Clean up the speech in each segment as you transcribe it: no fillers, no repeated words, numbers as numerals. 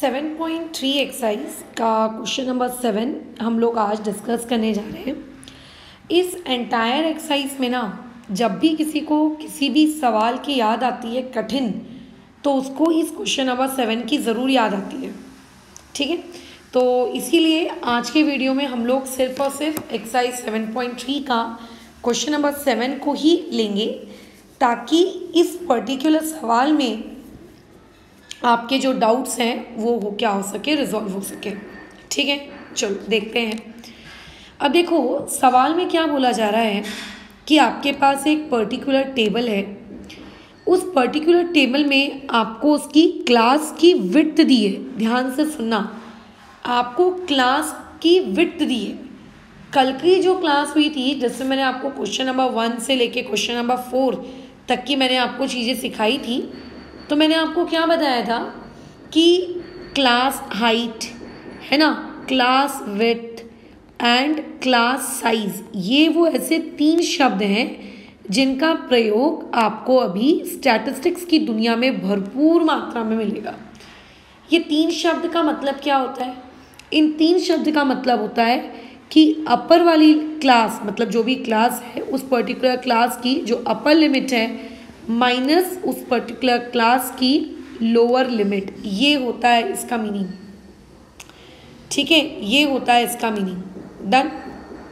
7.3 exercise का question number 7 हम लोग आज डिस्कस करने जा रहे हैं। इस एंटायर एक्सरसाइज में ना जब भी किसी को किसी भी सवाल की याद आती है कठिन, तो उसको इस क्वेश्चन नंबर 7 की ज़रूर याद आती है। ठीक है, तो इसीलिए आज के वीडियो में हम लोग सिर्फ और सिर्फ एक्सरसाइज 7.3 का क्वेश्चन नंबर 7 को ही लेंगे, ताकि इस पर्टिकुलर सवाल में आपके जो डाउट्स हैं वो क्या हो सके, रिजॉल्व हो सके। ठीक है, चलो देखते हैं। अब देखो सवाल में क्या बोला जा रहा है कि आपके पास एक पर्टिकुलर टेबल है। उस पर्टिकुलर टेबल में आपको उसकी क्लास की विड्थ दी है। ध्यान से सुनना, आपको क्लास की विड्थ दी है। कल की जो क्लास हुई थी, जिससे मैंने आपको क्वेश्चन नंबर 1 से लेके क्वेश्चन नंबर 4 तक की मैंने आपको चीज़ें सिखाई थी, तो मैंने आपको क्या बताया था कि क्लास हाइट है ना, class width and class size, ये वो ऐसे 3 शब्द हैं जिनका प्रयोग आपको अभी स्टैटिस्टिक्स की दुनिया में भरपूर मात्रा में मिलेगा। ये 3 शब्द का मतलब क्या होता है? इन 3 शब्द का मतलब होता है कि अपर वाली क्लास, मतलब जो भी क्लास है उस पर्टिकुलर क्लास की जो अपर लिमिट है माइनस उस पर्टिकुलर क्लास की लोअर लिमिट, ये होता है इसका मीनिंग। ठीक है, ये होता है इसका मीनिंग। डन।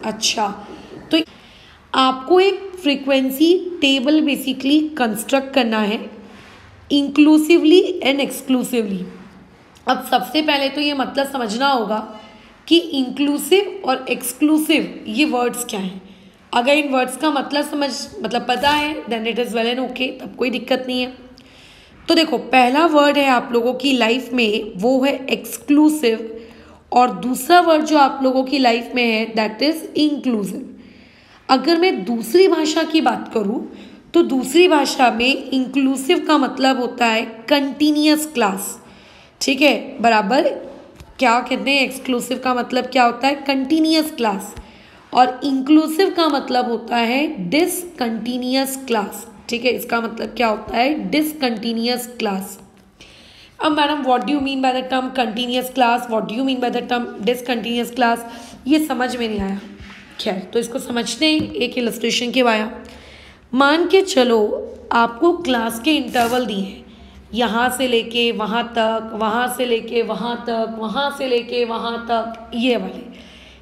अच्छा, तो आपको एक फ्रीक्वेंसी टेबल बेसिकली कंस्ट्रक्ट करना है, इंक्लूसिवली एंड एक्सक्लूसिवली। अब सबसे पहले तो ये मतलब समझना होगा कि इंक्लूसिव और एक्सक्लूसिव ये वर्ड्स क्या हैं। अगर इन वर्ड्स का मतलब पता है then it is well and okay, तब कोई दिक्कत नहीं है। तो देखो, पहला वर्ड है आप लोगों की लाइफ में वो है एक्सक्लूसिव, और दूसरा वर्ड जो आप लोगों की लाइफ में है दैट इज इंक्लूसिव। अगर मैं दूसरी भाषा की बात करूँ तो दूसरी भाषा में इंक्लूसिव का मतलब होता है कंटिन्यूअस क्लास। ठीक है, बराबर। क्या कहते हैं? एक्सक्लूसिव का मतलब क्या होता है? Continuous class. और इंक्लूसिव का मतलब होता है डिसकंटिन्यूअस क्लास। ठीक है, इसका मतलब क्या होता है? Discontinuous class. अब madam what do you mean by the term continuous class, what do you mean by the term discontinuous class, ये समझ में नहीं आया। खैर, तो इसको समझते हैं एक इलस्ट्रेशन के वाया। मान के चलो आपको क्लास के इंटरवल दिए हैं, यहाँ से लेके वहाँ तक, वहाँ से लेके वहाँ तक, वहाँ से लेके वहाँ तक, ये वाले।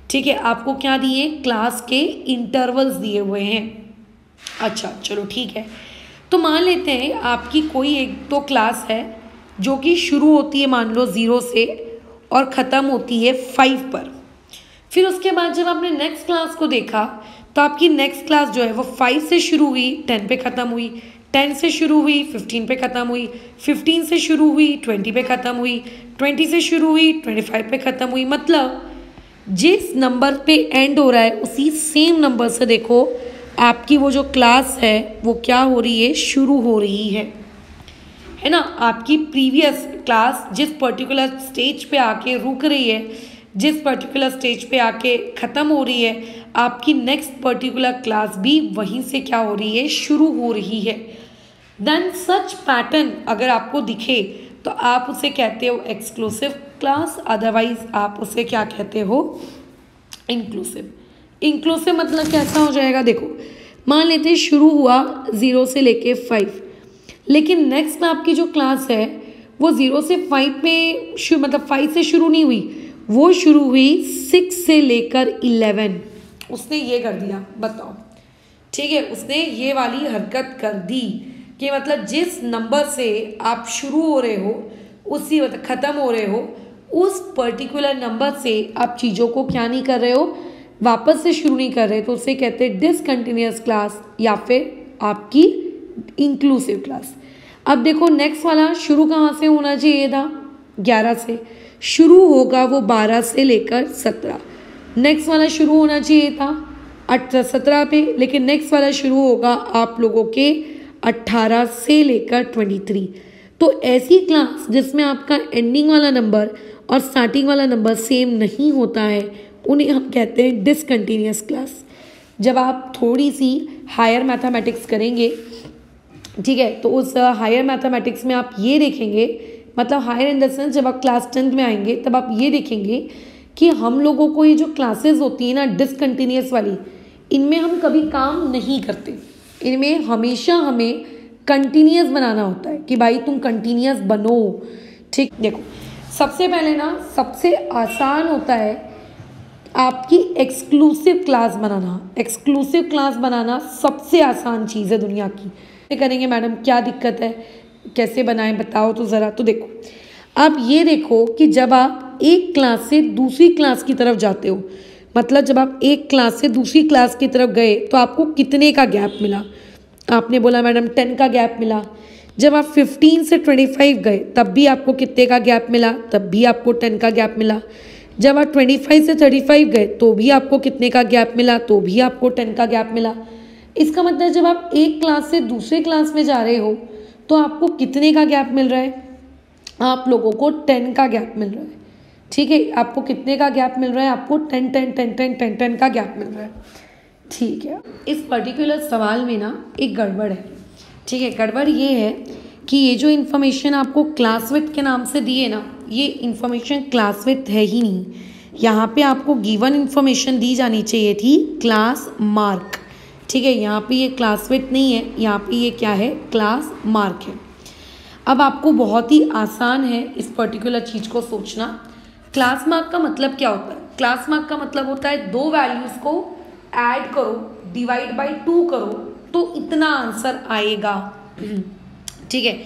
ठीक है, आपको क्या दिए? क्लास के इंटरवल्स दिए हुए हैं। अच्छा चलो ठीक है, तो मान लेते हैं आपकी कोई एक तो क्लास है जो कि शुरू होती है मान लो 0 से और ख़त्म होती है 5 पर। फिर उसके बाद जब आपने नेक्स्ट क्लास को देखा तो आपकी नेक्स्ट क्लास जो है वो 5 से शुरू हुई, 10 पे ख़त्म हुई, 10 से शुरू हुई, 15 पे ख़त्म हुई, 15 से शुरू हुई, 20 पे ख़त्म हुई, 20 से शुरू हुई, 25 पे ख़त्म हुई। मतलब जिस नंबर पे एंड हो रहा है उसी सेम नंबर से देखो आपकी वो जो क्लास है वो क्या हो रही है? शुरू हो रही है ना। आपकी प्रीवियस क्लास जिस पर्टिकुलर स्टेज पे आके रुक रही है, जिस पर्टिकुलर स्टेज पे आके ख़त्म हो रही है, आपकी नेक्स्ट पर्टिकुलर क्लास भी वहीं से क्या हो रही है? शुरू हो रही है। देन सच पैटर्न अगर आपको दिखे तो आप उसे कहते हो एक्सक्लूसिव क्लास, अदरवाइज आप उसे क्या कहते हो? इंक्लूसिव। इंक्लूसिव मतलब कैसा हो जाएगा? देखो, मान लेते हैं शुरू हुआ 0 से लेके 5, लेकिन नेक्स्ट में आपकी जो क्लास है वो 0 से 5 में मतलब 5 से शुरू नहीं हुई, वो शुरू हुई 6 से लेकर 11। उसने ये कर दिया, बताओ। ठीक है, उसने ये वाली हरकत कर दी कि मतलब जिस नंबर से आप शुरू हो रहे हो उसी मतलब ख़त्म हो रहे हो, उस पर्टिकुलर नंबर से आप चीज़ों को क्या नहीं कर रहे हो? वापस से शुरू नहीं कर रहे, तो उसे कहते हैं डिसकंटिन्यूअस क्लास या फिर आपकी इंक्लूसिव क्लास। अब देखो नेक्स्ट वाला शुरू कहाँ से होना चाहिए था? 11 से। शुरू होगा वो 12 से लेकर 17। नेक्स्ट वाला शुरू होना चाहिए था 17 पे, लेकिन नेक्स्ट वाला शुरू होगा आप लोगों के 18 से लेकर 23। तो ऐसी क्लास जिसमें आपका एंडिंग वाला नंबर और स्टार्टिंग वाला नंबर सेम नहीं होता है उन्हें हम कहते हैं डिसकंटिन्यूअस क्लास। जब आप थोड़ी सी हायर मैथमेटिक्स करेंगे, ठीक है, तो उस हायर मैथमेटिक्स में आप ये देखेंगे, मतलब हायर इन द सेंस जब आप क्लास 10th में आएंगे तब आप ये देखेंगे कि हम लोगों को ये जो क्लासेस होती है ना डिसकंटिन्यूअस वाली, इनमें हम कभी काम नहीं करते। इनमें हमेशा हमें कंटिन्यूअस बनाना होता है कि भाई तुम कंटिन्यूअस बनो। ठीक, देखो सबसे पहले ना सबसे आसान होता है आपकी एक्सक्लूसिव क्लास बनाना। एक्सक्लूसिव क्लास बनाना सबसे आसान चीज़ है दुनिया की। करेंगे मैडम क्या दिक्कत है, कैसे बनाएं बताओ तो ज़रा। तो देखो आप ये देखो कि जब आप एक क्लास से दूसरी क्लास की तरफ जाते हो, मतलब जब आप एक क्लास से दूसरी क्लास की तरफ गए तो आपको कितने का गैप मिला? आपने बोला मैडम 10 का गैप मिला। जब आप 15 से 25 गए तब भी आपको कितने का गैप मिला? तब भी आपको 10 का गैप मिला। जब आप 25 से 35 गए तो भी आपको कितने का गैप मिला? तो भी आपको 10 का गैप मिला। इसका मतलब जब आप एक क्लास से दूसरे क्लास में जा रहे हो तो आपको कितने का गैप मिल रहा है? आप लोगों को 10 का गैप मिल रहा है। ठीक है, आपको कितने का गैप मिल रहा है? आपको 10 10 10 10 10 10 का गैप मिल रहा है। ठीक है, इस पर्टिकुलर सवाल में ना एक गड़बड़ है। ठीक है, गड़बड़ ये है कि ये जो इन्फॉर्मेशन आपको क्लास विड्थ के नाम से दी है ना, ये इन्फॉर्मेशन क्लास विड्थ है ही नहीं। यहाँ पे आपको गिवन इन्फॉर्मेशन दी जानी चाहिए थी क्लास मार्क। ठीक है, यहाँ पे ये क्लास विड्थ नहीं है, यहाँ पे ये क्या है? क्लास मार्क है। अब आपको बहुत ही आसान है इस पर्टिकुलर चीज़ को सोचना। क्लास मार्क का मतलब क्या होता है? क्लास मार्क का मतलब होता है दो वैल्यूज़ को ऐड करो, डिवाइड बाई 2 करो तो इतना आंसर आएगा। ठीक है,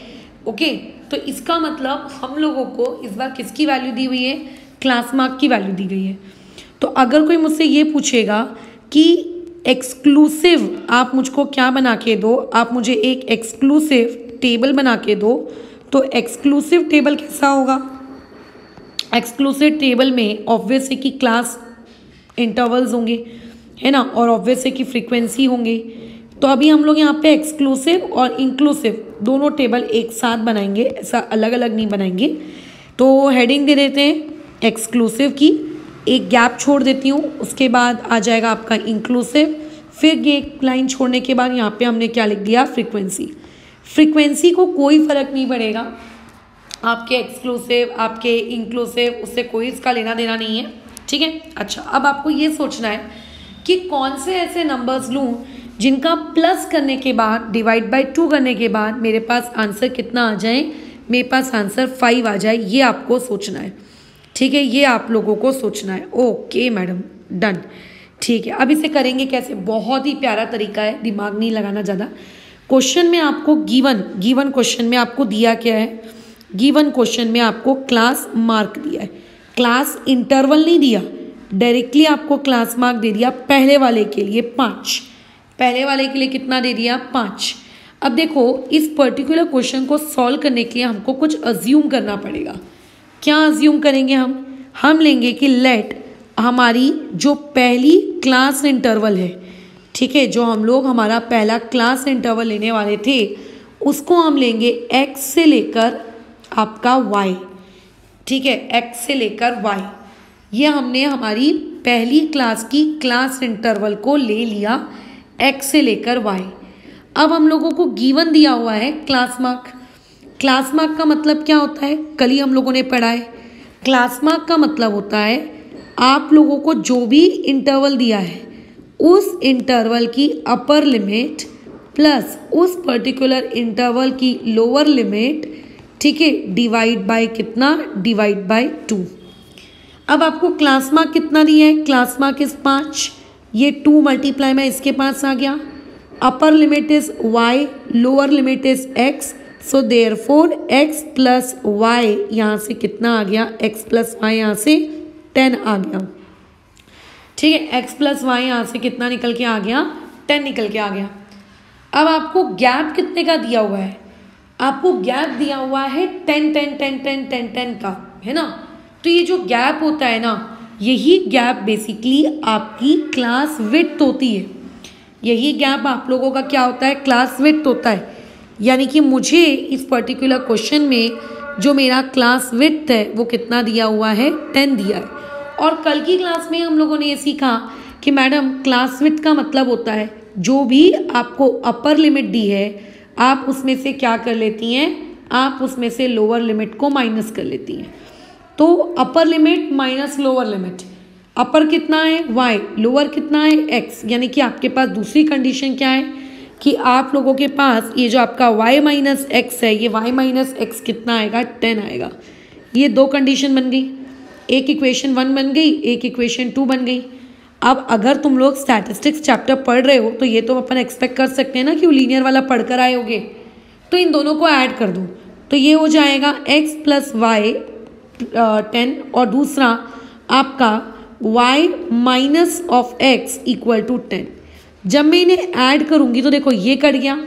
ओके। तो इसका मतलब हम लोगों को इस बार किसकी वैल्यू दी हुई है? क्लास मार्क की वैल्यू दी गई है। तो अगर कोई मुझसे ये पूछेगा कि एक्सक्लूसिव आप मुझको क्या बना के दो, आप मुझे एक एक्सक्लूसिव टेबल बना के दो, तो एक्सक्लूसिव टेबल कैसा होगा? एक्सक्लूसिव टेबल में ऑब्वियस है कि क्लास इंटरवल्स होंगे, है ना, और ऑब्वियस है कि फ्रीक्वेंसी होंगे। तो अभी हम लोग यहाँ पे एक्सक्लूसिव और इंक्लूसिव दोनों टेबल एक साथ बनाएंगे, ऐसा अलग अलग नहीं बनाएंगे। तो हेडिंग दे देते हैं एक्सक्लूसिव की, एक गैप छोड़ देती हूँ, उसके बाद आ जाएगा आपका इंक्लूसिव, फिर ये एक लाइन छोड़ने के बाद यहाँ पे हमने क्या लिख दिया? फ्रीक्वेंसी। फ्रीक्वेंसी को कोई फ़र्क नहीं पड़ेगा, आपके एक्सक्लूसिव आपके इंक्लूसिव उससे कोई इसका लेना देना नहीं है। ठीक है, अच्छा अब आपको ये सोचना है कि कौन से ऐसे नंबर्स लूँ जिनका प्लस करने के बाद डिवाइड बाई 2 करने के बाद मेरे पास आंसर कितना आ जाए? मेरे पास आंसर 5 आ जाए। ये आपको सोचना है। ठीक है, ये आप लोगों को सोचना है। Okay madam, done. ठीक है, अब इसे करेंगे कैसे? बहुत ही प्यारा तरीका है, दिमाग नहीं लगाना ज़्यादा। क्वेश्चन में आपको गिवन क्वेश्चन में आपको दिया क्या है? गिवन क्वेश्चन में आपको क्लास मार्क दिया है, क्लास इंटरवल नहीं दिया, डायरेक्टली आपको क्लास मार्क दे दिया। पहले वाले के लिए 5, पहले वाले के लिए कितना दे दिया? 5। अब देखो इस पर्टिकुलर क्वेश्चन को सॉल्व करने के लिए हमको कुछ अज्यूम करना पड़ेगा। क्या अज्यूम करेंगे हम लेंगे कि लेट हमारी जो पहली क्लास इंटरवल है, ठीक है, जो हम लोग हमारा पहला क्लास इंटरवल लेने वाले थे उसको हम लेंगे x से लेकर आपका y। ठीक है, x से लेकर y, ये हमने हमारी पहली क्लास की क्लास इंटरवल को ले लिया x से लेकर y। अब हम लोगों को गिवन दिया हुआ है क्लास मार्क। क्लास मार्क का मतलब क्या होता है? कल ही हम लोगों ने पढ़ा है। क्लास मार्क का मतलब होता है आप लोगों को जो भी इंटरवल दिया है उस इंटरवल की अपर लिमिट प्लस उस पर्टिकुलर इंटरवल की लोअर लिमिट, ठीक है, डिवाइड बाय कितना? Divide by 2। अब आपको क्लास मार्क कितना दिया है? क्लास मार्क इज 5, ये 2 मल्टीप्लाई में इसके पास आ गया। Upper limit is y, lower limit is x, so therefore x plus y यहाँ से कितना आ गया? x प्लस y यहाँ से 10 आ गया। ठीक है, x प्लस वाई यहाँ से कितना निकल के आ गया? 10 निकल के आ गया। अब आपको गैप कितने का दिया हुआ है? आपको गैप दिया हुआ है 10 10 10 10 10 10 का, है ना। तो ये जो गैप होता है ना, यही गैप बेसिकली आपकी क्लास विड्थ होती है। यही गैप आप लोगों का क्या होता है? क्लास विड्थ होता है। यानी कि मुझे इस पर्टिकुलर क्वेश्चन में जो मेरा क्लास विड्थ है वो कितना दिया हुआ है? 10 दिया है। और कल की क्लास में हम लोगों ने ये सीखा कि मैडम क्लास विड्थ का मतलब होता है जो भी आपको अपर लिमिट दी है आप उसमें से क्या कर लेती हैं? आप उसमें से लोअर लिमिट को माइनस कर लेती हैं। तो upper limit minus lower limit, upper कितना है y, लोअर कितना है x, यानी कि आपके पास दूसरी कंडीशन क्या है कि आप लोगों के पास ये जो आपका y माइनस एक्स है, ये y माइनस एक्स कितना आएगा 10 आएगा। ये दो कंडीशन बन गई, एक इक्वेशन 1 बन गई, एक इक्वेशन 2 बन गई। अब अगर तुम लोग स्टैटिस्टिक्स चैप्टर पढ़ रहे हो तो ये तो अपन एक्सपेक्ट कर सकते हैं ना कि वो लीनियर वाला पढ़कर आए होगे, तो इन दोनों को ऐड कर दो तो ये हो जाएगा x प्लस वाई 10 और दूसरा आपका y minus of x equal to 10। जब मैं इन्हें ऐड करूंगी तो देखो ये कट गया,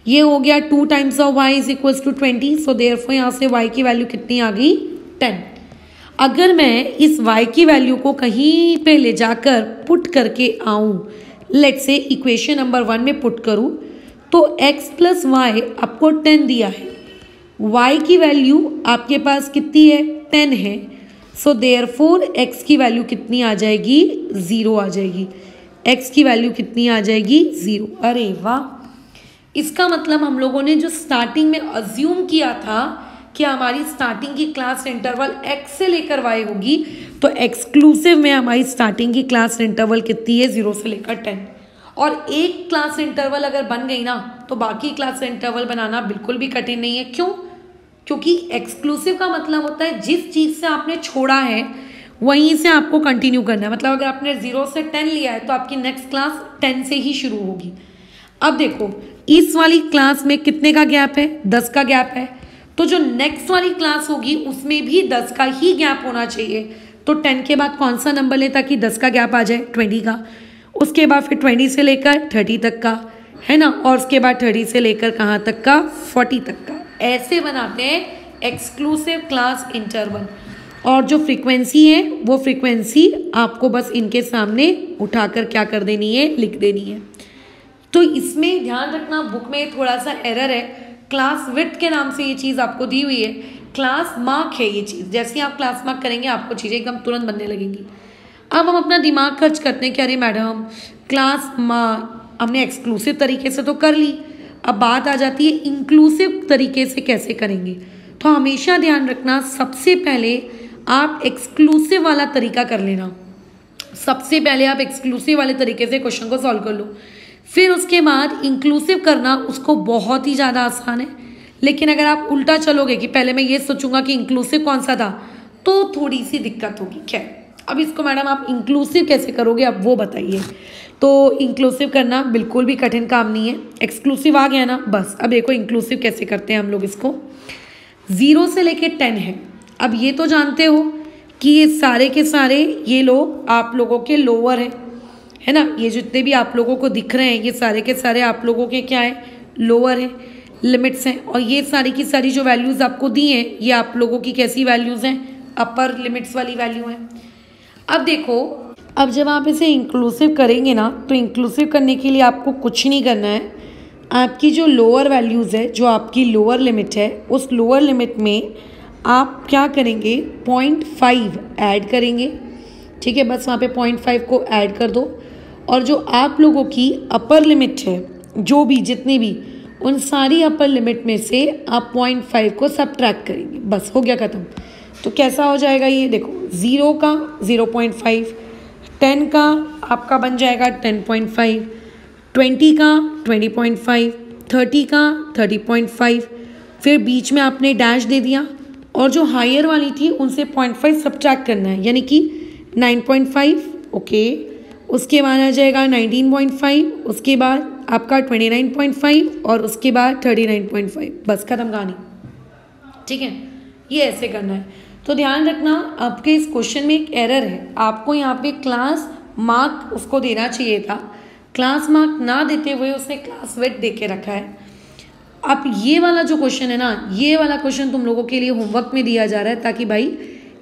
ये हो गया 2 times of y is equals to 20। So therefore यहाँ से y की वैल्यू कितनी आ गई 10। अगर मैं इस y की वैल्यू को कहीं पे ले जाकर पुट करके आऊँ, लेट्स से इक्वेशन नंबर 1 में पुट करूँ तो x प्लस वाई आपको 10 दिया है, y की वैल्यू आपके पास कितनी है 10 है। सो देयरफॉर x की वैल्यू कितनी आ जाएगी 0 आ जाएगी, x की वैल्यू कितनी आ जाएगी 0। अरे वाह, इसका मतलब हम लोगों ने जो स्टार्टिंग में अज्यूम किया था कि हमारी स्टार्टिंग की क्लास इंटरवल x से लेकर y होगी, तो एक्सक्लूसिव में हमारी स्टार्टिंग की क्लास इंटरवल कितनी है 0 से लेकर 10। और एक क्लास इंटरवल अगर बन गई ना तो बाकी क्लास इंटरवल बनाना बिल्कुल भी कठिन नहीं है। क्यों? क्योंकि एक्सक्लूसिव का मतलब होता है जिस चीज़ से आपने छोड़ा है वहीं से आपको कंटिन्यू करना है। मतलब अगर आपने 0 से 10 लिया है तो आपकी नेक्स्ट क्लास 10 से ही शुरू होगी। अब देखो इस वाली क्लास में कितने का गैप है 10 का गैप है, तो जो नेक्स्ट वाली क्लास होगी उसमें भी 10 का ही गैप होना चाहिए। तो 10 के बाद कौन सा नंबर ले ताकि 10 का गैप आ जाए 20 का, उसके बाद फिर 20 से लेकर 30 तक का है ना, और उसके बाद 30 से लेकर कहाँ तक का 40 तक का। ऐसे बनाते हैं एक्सक्लूसिव क्लास इंटरवल। और जो फ्रीक्वेंसी है वो फ्रीक्वेंसी आपको बस इनके सामने उठाकर क्या कर देनी है लिख देनी है। तो इसमें ध्यान रखना बुक में थोड़ा सा एरर है, क्लास विड्थ के नाम से ये चीज़ आपको दी हुई है, क्लास मार्क है ये चीज़। जैसे ही आप क्लास मार्क करेंगे आपको चीज़ें एकदम तुरंत बनने लगेंगी। अब हम अपना दिमाग खर्च करते हैं कि अरे मैडम क्लास हमने एक्सक्लूसिव तरीके से तो कर ली, अब बात आ जाती है इंक्लूसिव तरीके से कैसे करेंगे। तो हमेशा ध्यान रखना सबसे पहले आप एक्सक्लूसिव वाला तरीका कर लेना। सबसे पहले आप एक्सक्लूसिव वाले तरीके से क्वेश्चन को सॉल्व कर लो, फिर उसके बाद इंक्लूसिव करना उसको बहुत ही ज़्यादा आसान है। लेकिन अगर आप उल्टा चलोगे कि पहले मैं ये सोचूंगा कि इंक्लूसिव कौन सा था तो थोड़ी सी दिक्कत होगी। खैर अब इसको मैडम आप इंक्लूसिव कैसे करोगे अब वो बताइए। तो इंक्लूसिव करना बिल्कुल भी कठिन काम नहीं है, एक्सक्लूसिव आ गया ना बस। अब देखो इंक्लूसिव कैसे करते हैं हम लोग। इसको 0 से लेके 10 है। अब ये तो जानते हो कि ये सारे के सारे ये लोग आप लोगों के लोअर है ना, ये जितने भी आप लोगों को दिख रहे हैं ये सारे के सारे आप लोगों के क्या है लोअर है, लिमिट्स हैं। और ये सारी की सारी जो वैल्यूज़ आपको दी हैं ये आप लोगों की कैसी वैल्यूज़ हैं अपर लिमिट्स वाली वैल्यू हैं। अब देखो अब जब आप इसे इंक्लूसिव करेंगे ना तो इंक्लूसिव करने के लिए आपको कुछ नहीं करना है। आपकी जो लोअर वैल्यूज़ है, जो आपकी लोअर लिमिट है, उस लोअर लिमिट में आप क्या करेंगे 0.5 ऐड करेंगे। ठीक है, बस वहाँ पे 0.5 को ऐड कर दो। और जो आप लोगों की अपर लिमिट है जो भी जितनी भी, उन सारी अपर लिमिट में से आप 0.5 को सब्ट्रैक्ट करेंगे। बस हो गया ख़त्म। तो कैसा हो जाएगा ये देखो, 0 का 0.5, 10 का आपका बन जाएगा 10.5, 20 का 20.5, 30 का 30.5, फिर बीच में आपने डैश दे दिया और जो हायर वाली थी उनसे 0.5 सब्ट्रैक्ट करना है, यानी कि 9.5। ओके, उसके बाद आ जाएगा 19.5, उसके बाद आपका 29.5 और उसके बाद 39.5। बस खत्म कहानी। ठीक है, ये ऐसे करना है। तो ध्यान रखना आपके इस क्वेश्चन में एक एरर है, आपको यहाँ पे क्लास मार्क उसको देना चाहिए था, क्लास मार्क ना देते हुए उसने क्लास विड्थ दे के रखा है। अब ये वाला जो क्वेश्चन है ना, ये वाला क्वेश्चन तुम लोगों के लिए होमवर्क में दिया जा रहा है ताकि भाई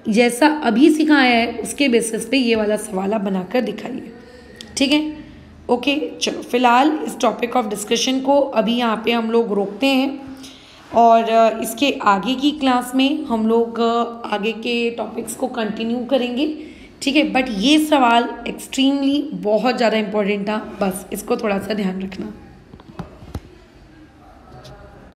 जैसा अभी सिखाया है उसके बेसिस पे ये वाला सवाल आप बनाकर दिखाइए। ठीक है, ओके। चलो फिलहाल इस टॉपिक ऑफ डिस्कशन को अभी यहाँ पे हम लोग रोकते हैं और इसके आगे की क्लास में हम लोग आगे के टॉपिक्स को कंटिन्यू करेंगे। ठीक है, बट ये सवाल एक्सट्रीमली बहुत ज़्यादा इम्पोर्टेंट था, बस इसको थोड़ा सा ध्यान रखना।